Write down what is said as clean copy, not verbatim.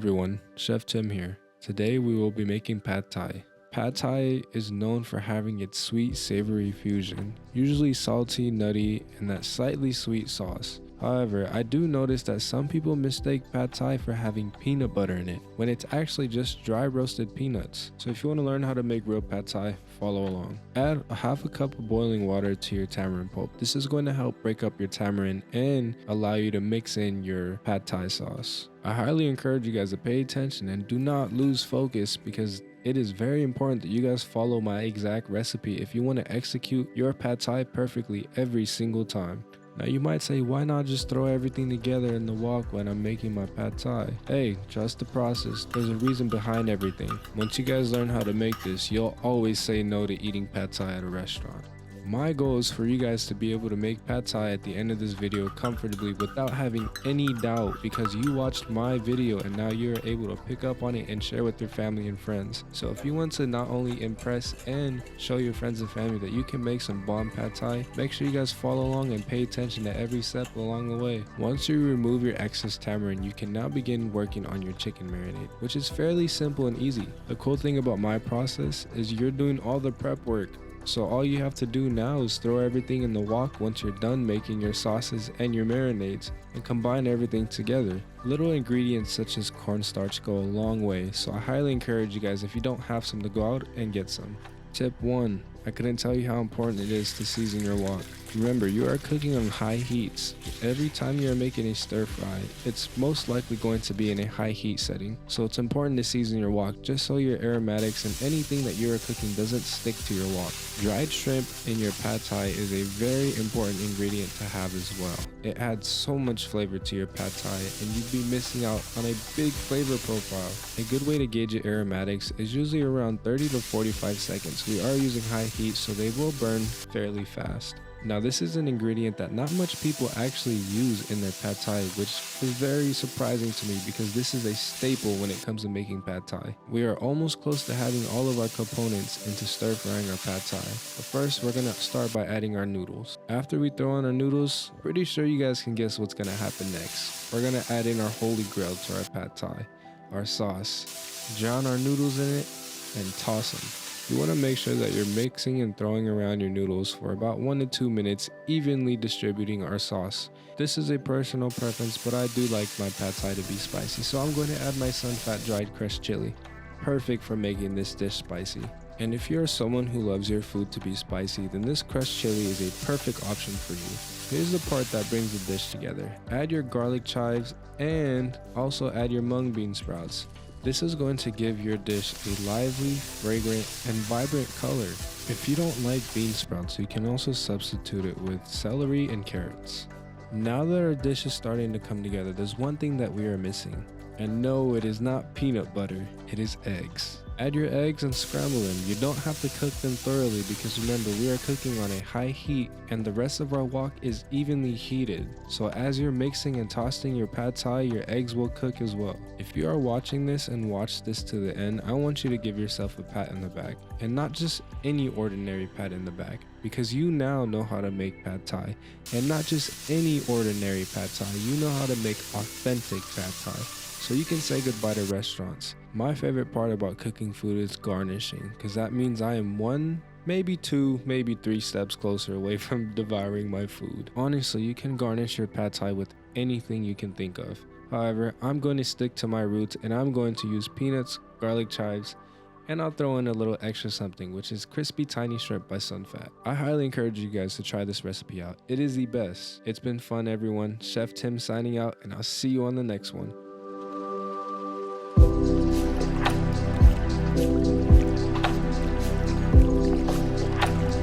everyone, Chef Tim here. Today we will be making pad thai. Pad thai is known for having its sweet savory fusion, usually salty, nutty, and that slightly sweet sauce. However, I do notice that some people mistake pad thai for having peanut butter in it, when it's actually just dry roasted peanuts. So if you want to learn how to make real pad thai, follow along. Add a half a cup of boiling water to your tamarind pulp. This is going to help break up your tamarind and allow you to mix in your pad thai sauce. I highly encourage you guys to pay attention and do not lose focus, because it is very important that you guys follow my exact recipe if you want to execute your pad thai perfectly every single time. Now you might say, why not just throw everything together in the wok when I'm making my pad thai? Hey, trust the process. There's a reason behind everything. Once you guys learn how to make this, you'll always say no to eating pad thai at a restaurant. My goal is for you guys to be able to make pad thai at the end of this video comfortably without having any doubt, because you watched my video and now you're able to pick up on it and share with your family and friends. So if you want to not only impress and show your friends and family that you can make some bomb pad thai, make sure you guys follow along and pay attention to every step along the way. Once you remove your excess tamarind, you can now begin working on your chicken marinade, which is fairly simple and easy. The cool thing about my process is you're doing all the prep work. So all you have to do now is throw everything in the wok once you're done making your sauces and your marinades, and combine everything together. Little ingredients such as cornstarch go a long way, so I highly encourage you guys, if you don't have some, to go out and get some. Tip 1. I couldn't tell you how important it is to season your wok. Remember, you are cooking on high heats. Every time you are making a stir fry, it's most likely going to be in a high heat setting. So it's important to season your wok just so your aromatics and anything that you are cooking doesn't stick to your wok. Dried shrimp in your pad thai is a very important ingredient to have as well. It adds so much flavor to your pad thai, and you'd be missing out on a big flavor profile. A good way to gauge your aromatics is usually around 30 to 45 seconds. We are using high heat, so they will burn fairly fast. Now this is an ingredient that not much people actually use in their pad thai, which is very surprising to me, because this is a staple when it comes to making pad thai. We are almost close to having all of our components into stir frying our pad thai. But first we're gonna start by adding our noodles. After we throw in our noodles, pretty sure you guys can guess what's gonna happen next. We're gonna add in our holy grail to our pad thai, our sauce. Drown our noodles in it and toss them. You want to make sure that you're mixing and throwing around your noodles for about 1 to 2 minutes, evenly distributing our sauce. This is a personal preference, but I do like my pad thai to be spicy, so I'm going to add my Sunfat dried crushed chili. Perfect for making this dish spicy. And if you're someone who loves your food to be spicy, then this crushed chili is a perfect option for you. Here's the part that brings the dish together. Add your garlic chives and also add your mung bean sprouts. This is going to give your dish a lively, fragrant, and vibrant color. If you don't like bean sprouts, you can also substitute it with celery and carrots. Now that our dish is starting to come together, there's one thing that we are missing. And no, it is not peanut butter, it is eggs. Add your eggs and scramble them. You don't have to cook them thoroughly, because remember, we are cooking on a high heat and the rest of our wok is evenly heated. So as you're mixing and tossing your pad thai, your eggs will cook as well. If you are watching this and watch this to the end, I want you to give yourself a pat in the back, and not just any ordinary pat in the back, because you now know how to make pad thai, and not just any ordinary pad thai. You know how to make authentic pad thai. So you can say goodbye to restaurants. My favorite part about cooking food is garnishing, because that means I am 1, maybe 2, maybe 3 steps closer away from devouring my food. Honestly, you can garnish your pad thai with anything you can think of. However, I'm going to stick to my roots, and I'm going to use peanuts, garlic chives, and I'll throw in a little extra something, which is crispy tiny shrimp by Sunfat. I highly encourage you guys to try this recipe out. It is the best. It's been fun, everyone. Chef Tim signing out, and I'll see you on the next one.